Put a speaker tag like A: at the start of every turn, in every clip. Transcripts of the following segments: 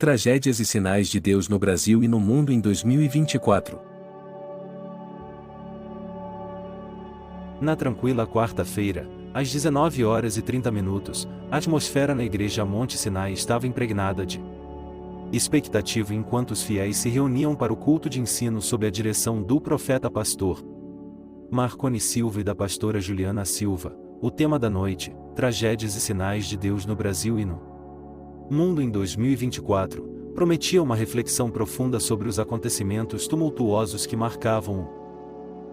A: Tragédias e sinais de Deus no Brasil e no mundo em 2024.
B: Na tranquila quarta-feira, às 19h30, a atmosfera na igreja Monte Sinai estava impregnada de expectativa enquanto os fiéis se reuniam para o culto de ensino sob a direção do profeta pastor Marconi Silva e da pastora Juliana Silva. O tema da noite: Tragédias e sinais de Deus no Brasil e no mundo em 2024, prometia uma reflexão profunda sobre os acontecimentos tumultuosos que marcavam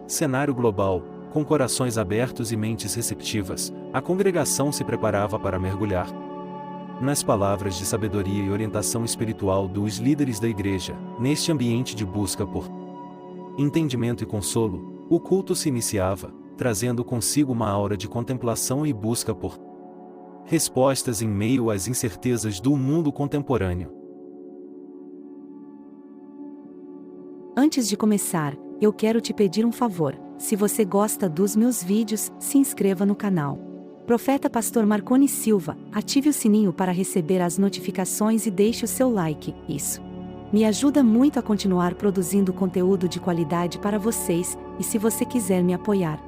B: o cenário global. Com corações abertos e mentes receptivas, a congregação se preparava para mergulhar nas palavras de sabedoria e orientação espiritual dos líderes da igreja. Neste ambiente de busca por entendimento e consolo, o culto se iniciava, trazendo consigo uma aura de contemplação e busca por respostas em meio às incertezas do mundo contemporâneo.
C: Antes de começar, eu quero te pedir um favor. Se você gosta dos meus vídeos, se inscreva no canal. Profeta Pastor Marconi Silva, ative o sininho para receber as notificações e deixe o seu like. Isso me ajuda muito a continuar produzindo conteúdo de qualidade para vocês, e se você quiser me apoiar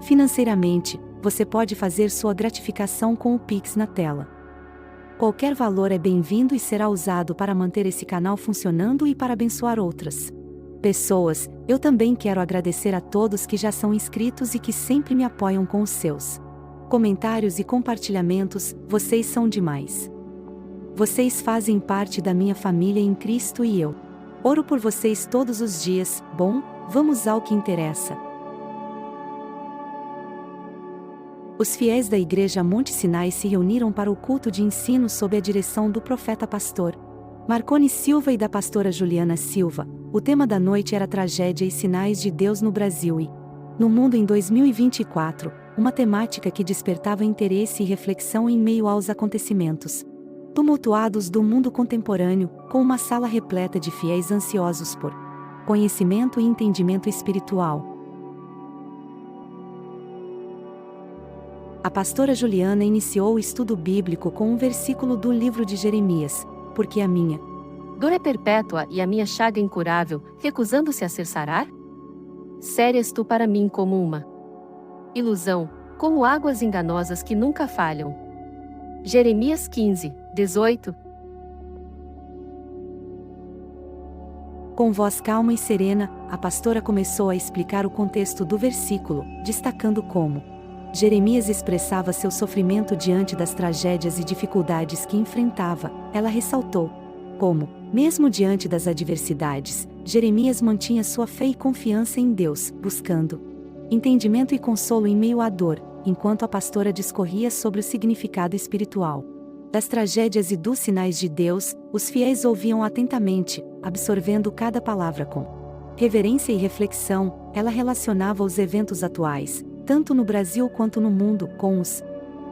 C: financeiramente, você pode fazer sua gratificação com o Pix na tela. Qualquer valor é bem-vindo e será usado para manter esse canal funcionando e para abençoar outras pessoas. Eu também quero agradecer a todos que já são inscritos e que sempre me apoiam com os seus comentários e compartilhamentos. Vocês são demais. Vocês fazem parte da minha família em Cristo e eu oro por vocês todos os dias. Bom, vamos ao que interessa. Os fiéis da igreja Monte Sinai se reuniram para o culto de ensino sob a direção do profeta pastor Marconi Silva e da pastora Juliana Silva. O tema da noite era Tragédia e sinais de Deus no Brasil e no mundo em 2024, uma temática que despertava interesse e reflexão em meio aos acontecimentos tumultuados do mundo contemporâneo, com uma sala repleta de fiéis ansiosos por conhecimento e entendimento espiritual. A pastora Juliana iniciou o estudo bíblico com um versículo do livro de Jeremias: porque a minha
D: dor é perpétua e a minha chaga incurável, recusando-se a ser sarar? Séries tu para mim como uma ilusão, como águas enganosas que nunca falham. Jeremias 15, 18.
C: Com voz calma e serena, a pastora começou a explicar o contexto do versículo, destacando como Jeremias expressava seu sofrimento diante das tragédias e dificuldades que enfrentava. Ela ressaltou como, mesmo diante das adversidades, Jeremias mantinha sua fé e confiança em Deus, buscando entendimento e consolo em meio à dor, enquanto a pastora discorria sobre o significado espiritual das tragédias e dos sinais de Deus. Os fiéis ouviam atentamente, absorvendo cada palavra com reverência e reflexão. Ela relacionava os eventos atuais, tanto no Brasil quanto no mundo, com os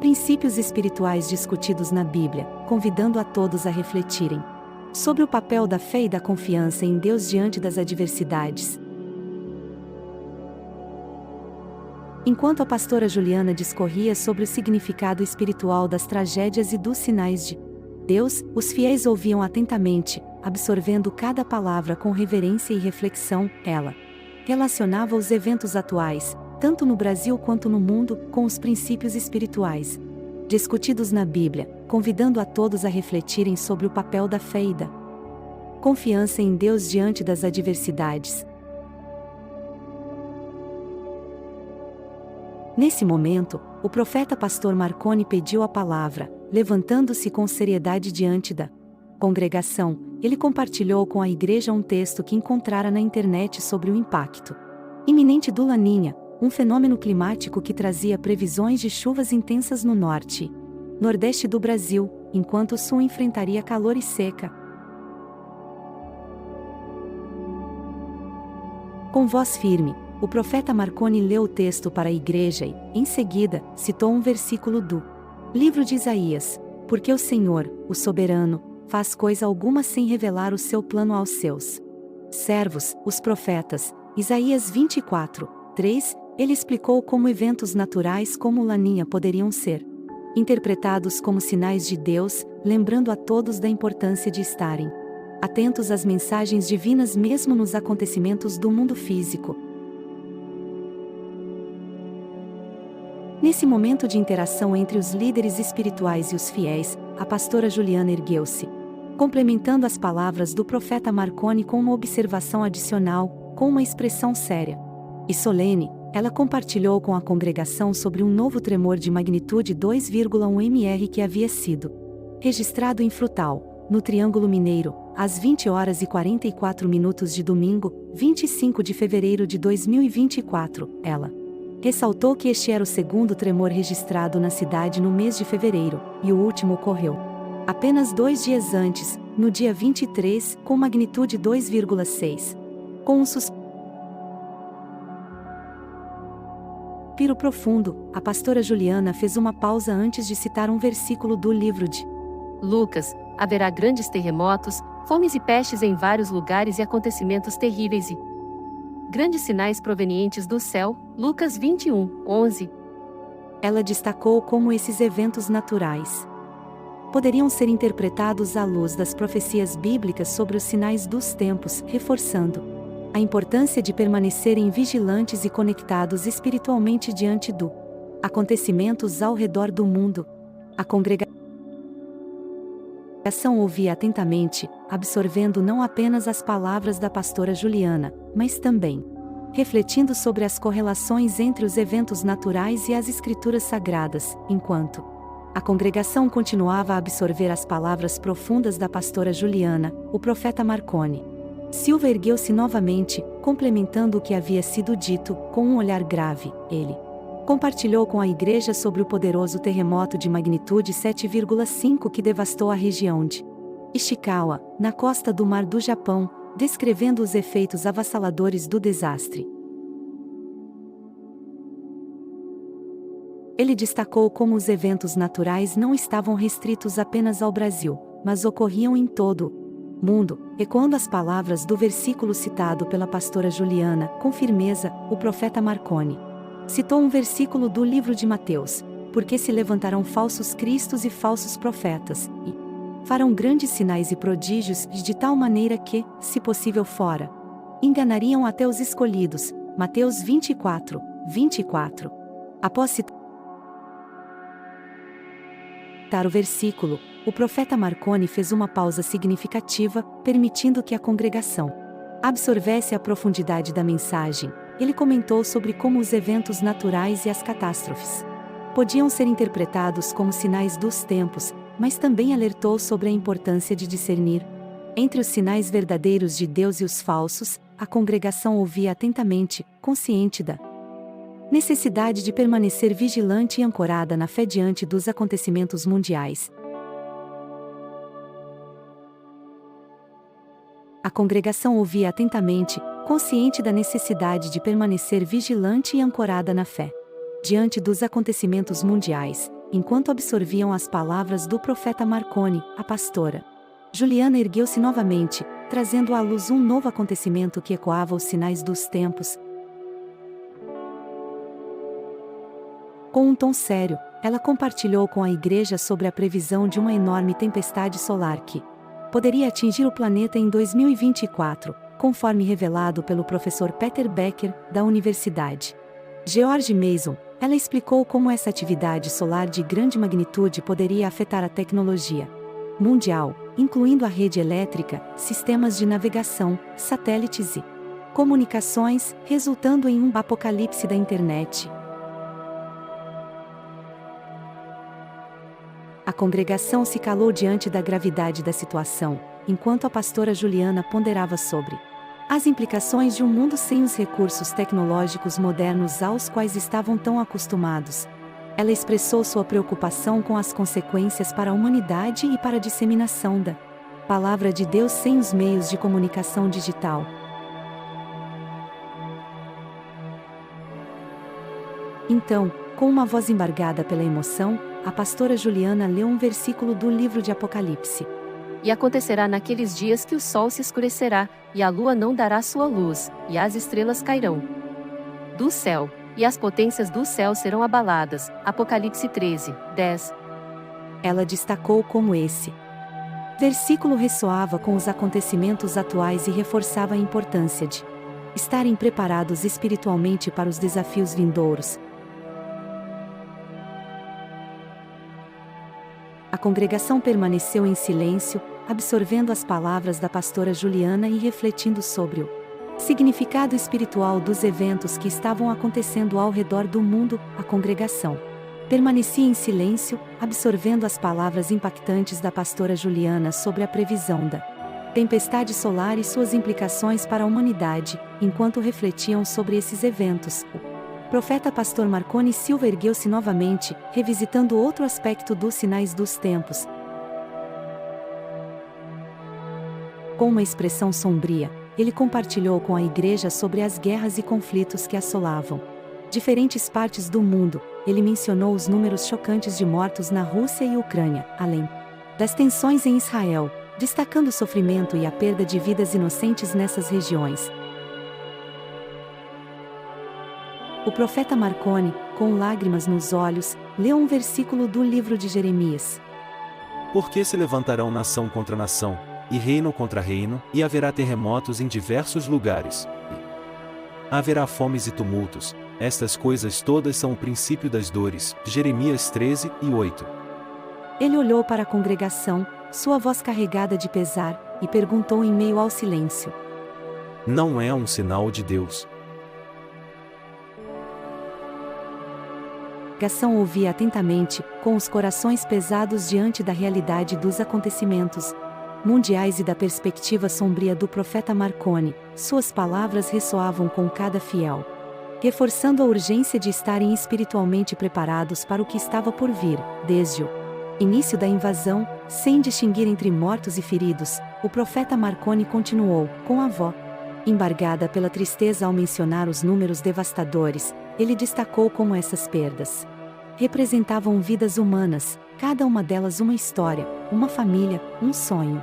C: princípios espirituais discutidos na Bíblia, convidando a todos a refletirem sobre o papel da fé e da confiança em Deus diante das adversidades. Enquanto a pastora Juliana discorria sobre o significado espiritual das tragédias e dos sinais de Deus, os fiéis ouviam atentamente, absorvendo cada palavra com reverência e reflexão. Ela relacionava os eventos atuais, tanto no Brasil quanto no mundo, com os princípios espirituais discutidos na Bíblia, convidando a todos a refletirem sobre o papel da fé e da confiança em Deus diante das adversidades. Nesse momento, o profeta pastor Marconi pediu a palavra. Levantando-se com seriedade diante da congregação, ele compartilhou com a igreja um texto que encontrara na internet sobre o impacto iminente do Laninha, um fenômeno climático que trazia previsões de chuvas intensas no norte e nordeste do Brasil, enquanto o sul enfrentaria calor e seca. Com voz firme, o profeta Marconi leu o texto para a igreja e, em seguida, citou um versículo do livro de Isaías: porque o Senhor, o soberano, faz coisa alguma sem revelar o seu plano aos seus servos, os profetas. Isaías 24, 3. Ele explicou como eventos naturais como o Laninha poderiam ser interpretados como sinais de Deus, lembrando a todos da importância de estarem atentos às mensagens divinas mesmo nos acontecimentos do mundo físico. Nesse momento de interação entre os líderes espirituais e os fiéis, a pastora Juliana ergueu-se, complementando as palavras do profeta Marconi com uma observação adicional, com uma expressão séria e solene. Ela compartilhou com a congregação sobre um novo tremor de magnitude 2,1 mr que havia sido registrado em Frutal, no Triângulo Mineiro, às 20h44 de domingo, 25 de fevereiro de 2024. Ela ressaltou que este era o segundo tremor registrado na cidade no mês de fevereiro, e o último ocorreu apenas 2 dias antes, no dia 23, com magnitude 2,6. Com um suspiro profundo, a pastora Juliana fez uma pausa antes de citar um versículo do livro de
D: Lucas: haverá grandes terremotos, fomes e pestes em vários lugares e acontecimentos terríveis e grandes sinais provenientes do céu. Lucas 21:11.
C: Ela destacou como esses eventos naturais poderiam ser interpretados à luz das profecias bíblicas sobre os sinais dos tempos, reforçando a importância de permanecerem vigilantes e conectados espiritualmente diante dos acontecimentos ao redor do mundo. A congregação ouvia atentamente, absorvendo não apenas as palavras da pastora Juliana, mas também refletindo sobre as correlações entre os eventos naturais e as escrituras sagradas, enquanto a congregação continuava a absorver as palavras profundas da pastora Juliana. O profeta Marconi Silva ergueu-se novamente, complementando o que havia sido dito, com um olhar grave. Ele compartilhou com a igreja sobre o poderoso terremoto de magnitude 7,5 que devastou a região de Ishikawa, na costa do Mar do Japão, descrevendo os efeitos avassaladores do desastre. Ele destacou como os eventos naturais não estavam restritos apenas ao Brasil, mas ocorriam em todo o mundo. Ecoando as palavras do versículo citado pela pastora Juliana, com firmeza, o profeta Marconi citou um versículo do livro de Mateus: porque se levantarão falsos cristos e falsos profetas, e farão grandes sinais e prodígios, de tal maneira que, se possível fora, enganariam até os escolhidos. Mateus 24:24. Após citar o versículo, o profeta Marconi fez uma pausa significativa, permitindo que a congregação absorvesse a profundidade da mensagem. Ele comentou sobre como os eventos naturais e as catástrofes podiam ser interpretados como sinais dos tempos, mas também alertou sobre a importância de discernir entre os sinais verdadeiros de Deus e os falsos. A congregação ouvia atentamente, consciente da necessidade de permanecer vigilante e ancorada na fé diante dos acontecimentos mundiais. A congregação ouvia atentamente, consciente da necessidade de permanecer vigilante e ancorada na fé diante dos acontecimentos mundiais, enquanto absorviam as palavras do profeta Marconi. A pastora Juliana ergueu-se novamente, trazendo à luz um novo acontecimento que ecoava os sinais dos tempos. Com um tom sério, ela compartilhou com a igreja sobre a previsão de uma enorme tempestade solar que poderia atingir o planeta em 2024, conforme revelado pelo professor Peter Becker, da Universidade George Mason. Ela explicou como essa atividade solar de grande magnitude poderia afetar a tecnologia mundial, incluindo a rede elétrica, sistemas de navegação, satélites e comunicações, resultando em um apocalipse da internet. A congregação se calou diante da gravidade da situação, enquanto a pastora Juliana ponderava sobre as implicações de um mundo sem os recursos tecnológicos modernos aos quais estavam tão acostumados. Ela expressou sua preocupação com as consequências para a humanidade e para a disseminação da palavra de Deus sem os meios de comunicação digital. Então, com uma voz embargada pela emoção, a pastora Juliana leu um versículo do livro de Apocalipse.
D: E acontecerá naqueles dias que o sol se escurecerá, e a lua não dará sua luz, e as estrelas cairão do céu, e as potências do céu serão abaladas. Apocalipse 13:10.
C: Ela destacou como esse versículo ressoava com os acontecimentos atuais e reforçava a importância de estarem preparados espiritualmente para os desafios vindouros. A congregação permaneceu em silêncio, absorvendo as palavras da pastora Juliana e refletindo sobre o significado espiritual dos eventos que estavam acontecendo ao redor do mundo. A congregação permanecia em silêncio, absorvendo as palavras impactantes da pastora Juliana sobre a previsão da tempestade solar e suas implicações para a humanidade. Enquanto refletiam sobre esses eventos, o profeta pastor Marconi Silva ergueu-se novamente, revisitando outro aspecto dos sinais dos tempos. Com uma expressão sombria, ele compartilhou com a igreja sobre as guerras e conflitos que assolavam diferentes partes do mundo. Ele mencionou os números chocantes de mortos na Rússia e Ucrânia, além das tensões em Israel, destacando o sofrimento e a perda de vidas inocentes nessas regiões. O profeta Marconi, com lágrimas nos olhos, leu um versículo do livro de Jeremias.
B: Porque se levantarão nação contra nação, e reino contra reino, e haverá terremotos em diversos lugares. E haverá fomes e tumultos. Estas coisas todas são o princípio das dores. Jeremias 13:8.
C: Ele olhou para a congregação, sua voz carregada de pesar, e perguntou em meio ao silêncio:
B: Não é um sinal de Deus?
C: A congregação ouvia atentamente, com os corações pesados diante da realidade dos acontecimentos mundiais e da perspectiva sombria do profeta Marconi. Suas palavras ressoavam com cada fiel, reforçando a urgência de estarem espiritualmente preparados para o que estava por vir. Desde o início da invasão, sem distinguir entre mortos e feridos, o profeta Marconi continuou, com a voz embargada pela tristeza ao mencionar os números devastadores. Ele destacou como essas perdas representavam vidas humanas, cada uma delas uma história, uma família, um sonho,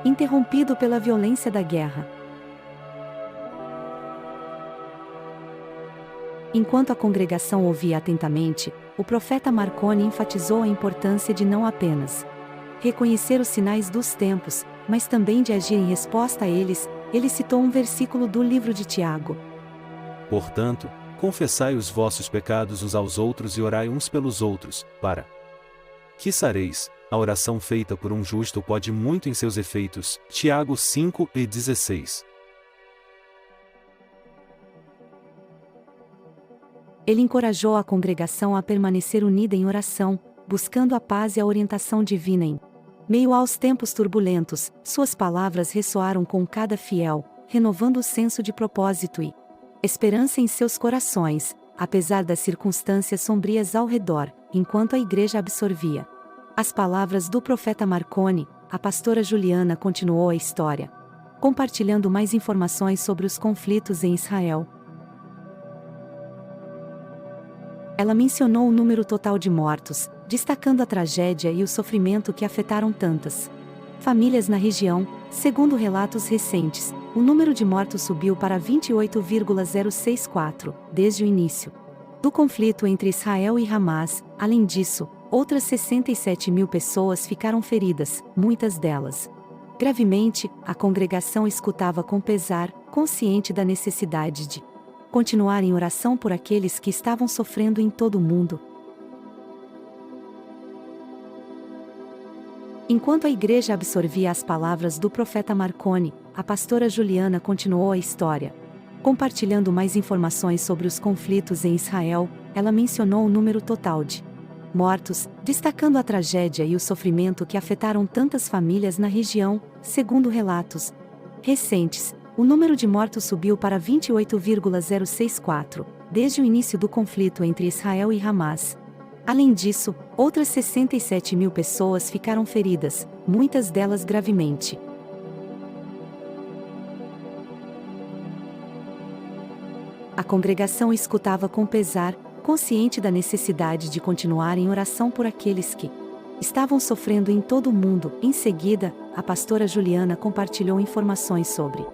C: interrompido pela violência da guerra. Enquanto a congregação ouvia atentamente, o profeta Marconi enfatizou a importância de não apenas reconhecer os sinais dos tempos, mas também de agir em resposta a eles. Ele citou um versículo do livro de Tiago.
B: Portanto, confessai os vossos pecados uns aos outros e orai uns pelos outros, para que sareis. A oração feita por um justo pode muito em seus efeitos. Tiago 5:16.
C: Ele encorajou a congregação a permanecer unida em oração, buscando a paz e a orientação divina em meio aos tempos turbulentos. Suas palavras ressoaram com cada fiel, renovando o senso de propósito e esperança em seus corações, apesar das circunstâncias sombrias ao redor. Enquanto a igreja absorvia as palavras do profeta Marconi, a pastora Juliana continuou a história, compartilhando mais informações sobre os conflitos em Israel. Ela mencionou o número total de mortos, destacando a tragédia e o sofrimento que afetaram tantas famílias na região. Segundo relatos recentes, o número de mortos subiu para 28,064, desde o início do conflito entre Israel e Hamas. Além disso, outras 67 mil pessoas ficaram feridas, muitas delas gravemente. A congregação escutava com pesar, consciente da necessidade de continuar em oração por aqueles que estavam sofrendo em todo o mundo. Enquanto a igreja absorvia as palavras do profeta Marconi, a pastora Juliana continuou a história, compartilhando mais informações sobre os conflitos em Israel. Ela mencionou o número total de mortos, destacando a tragédia e o sofrimento que afetaram tantas famílias na região. Segundo relatos recentes, o número de mortos subiu para 28,064, desde o início do conflito entre Israel e Hamas. Além disso, outras 67 mil pessoas ficaram feridas, muitas delas gravemente. A congregação escutava com pesar, consciente da necessidade de continuar em oração por aqueles que estavam sofrendo em todo o mundo. Em seguida, a pastora Juliana compartilhou informações sobre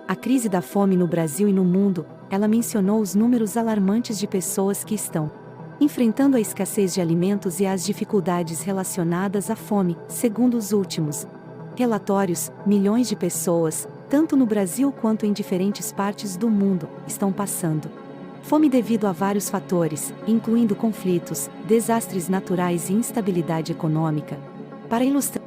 C: a crise da fome no Brasil e no mundo. Ela mencionou os números alarmantes de pessoas que estão enfrentando a escassez de alimentos e as dificuldades relacionadas à fome, segundo os últimos relatórios, milhões de pessoas, tanto no Brasil quanto em diferentes partes do mundo, estão passando fome devido a vários fatores, incluindo conflitos, desastres naturais e instabilidade econômica. Para ilustrar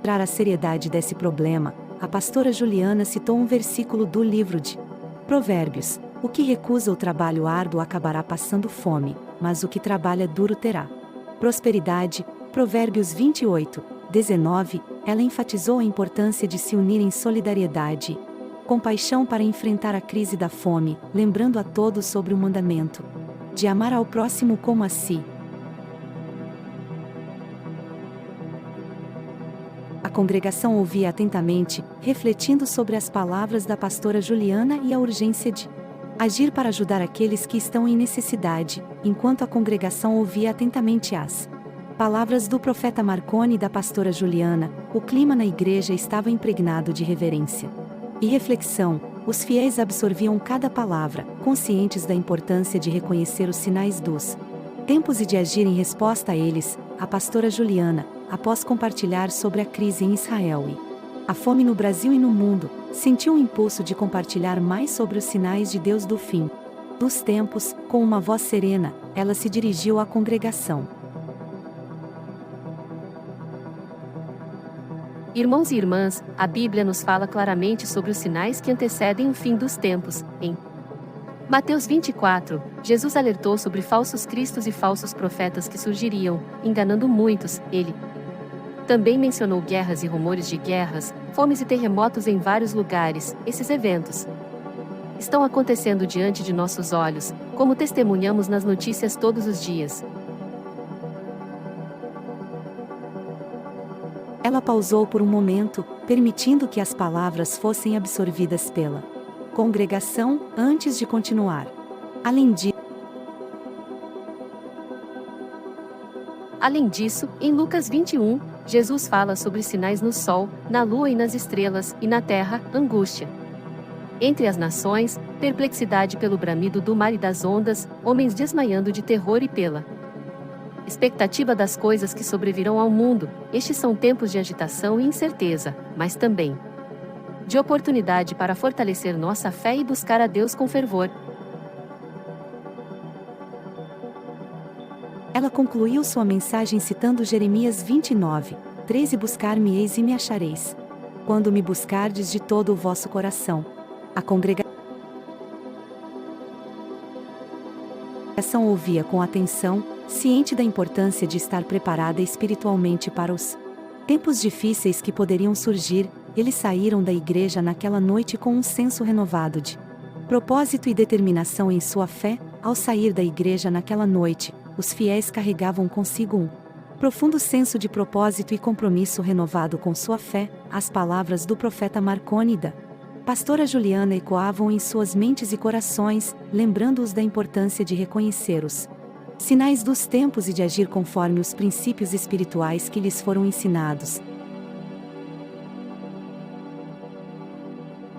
C: a seriedade desse problema, a pastora Juliana citou um versículo do livro de Provérbios: o que recusa o trabalho árduo acabará passando fome, mas o que trabalha duro terá prosperidade. Provérbios 28, 19, ela enfatizou a importância de se unir em solidariedade e compaixão para enfrentar a crise da fome, lembrando a todos sobre o mandamento de amar ao próximo como a si. A congregação ouvia atentamente, refletindo sobre as palavras da pastora Juliana e a urgência de agir para ajudar aqueles que estão em necessidade, enquanto a congregação ouvia atentamente as palavras do profeta Marconi e da pastora Juliana. O clima na igreja estava impregnado de reverência e reflexão. Os fiéis absorviam cada palavra, conscientes da importância de reconhecer os sinais dos tempos e de agir em resposta a eles. A pastora Juliana, após compartilhar sobre a crise em Israel e a fome no Brasil e no mundo, sentiu um impulso de compartilhar mais sobre os sinais de Deus do fim dos tempos. Com uma voz serena, ela se dirigiu à congregação.
D: Irmãos e irmãs, a Bíblia nos fala claramente sobre os sinais que antecedem o fim dos tempos. Em Mateus 24, Jesus alertou sobre falsos cristos e falsos profetas que surgiriam, enganando muitos. Ele também mencionou guerras e rumores de guerras, fomes e terremotos em vários lugares. Esses eventos estão acontecendo diante de nossos olhos, como testemunhamos nas notícias todos os dias.
C: Ela pausou por um momento, permitindo que as palavras fossem absorvidas pela congregação, antes de continuar.
D: Além disso, em Lucas 21, Jesus fala sobre sinais no sol, na lua e nas estrelas, e na terra, angústia entre as nações, perplexidade pelo bramido do mar e das ondas, homens desmaiando de terror e pela expectativa das coisas que sobrevirão ao mundo. Estes são tempos de agitação e incerteza, mas também de oportunidade para fortalecer nossa fé e buscar a Deus com fervor.
C: Ela concluiu sua mensagem citando Jeremias 29, 13: buscar-me-eis e me achareis, quando me buscardes de todo o vosso coração. A congregação ouvia com atenção, ciente da importância de estar preparada espiritualmente para os tempos difíceis que poderiam surgir. Eles saíram da igreja naquela noite com um senso renovado de propósito e determinação em sua fé. Ao sair da igreja naquela noite, os fiéis carregavam consigo um profundo senso de propósito e compromisso renovado com sua fé. As palavras do profeta Marconi e da pastora Juliana ecoavam em suas mentes e corações, lembrando-os da importância de reconhecer os sinais dos tempos e de agir conforme os princípios espirituais que lhes foram ensinados.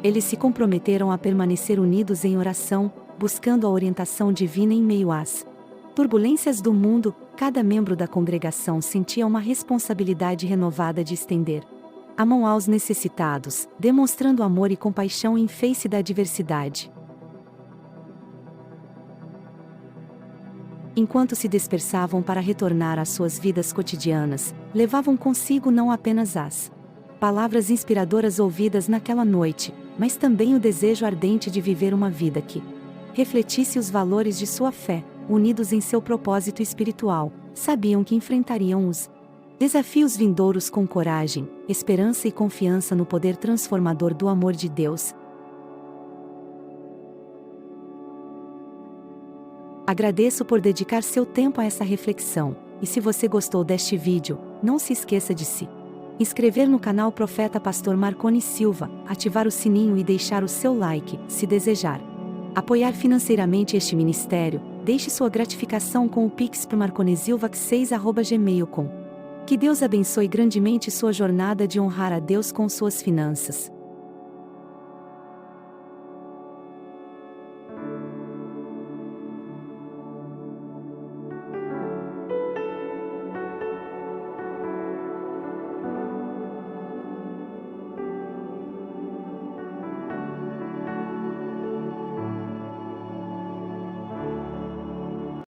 C: Eles se comprometeram a permanecer unidos em oração, buscando a orientação divina em meio às turbulências do mundo. Cada membro da congregação sentia uma responsabilidade renovada de estender a mão aos necessitados, demonstrando amor e compaixão em face da adversidade. Enquanto se dispersavam para retornar às suas vidas cotidianas, levavam consigo não apenas as palavras inspiradoras ouvidas naquela noite, mas também o desejo ardente de viver uma vida que refletisse os valores de sua fé. Unidos em seu propósito espiritual, sabiam que enfrentariam os desafios vindouros com coragem, esperança e confiança no poder transformador do amor de Deus. Agradeço por dedicar seu tempo a essa reflexão, e se você gostou deste vídeo, não se esqueça de se inscrever no canal Profeta Pastor Marconi Silva, ativar o sininho e deixar o seu like, se desejar apoiar financeiramente este ministério. Deixe sua gratificação com o Pix para marconesilva6@gmail.com. Que Deus abençoe grandemente sua jornada de honrar a Deus com suas finanças.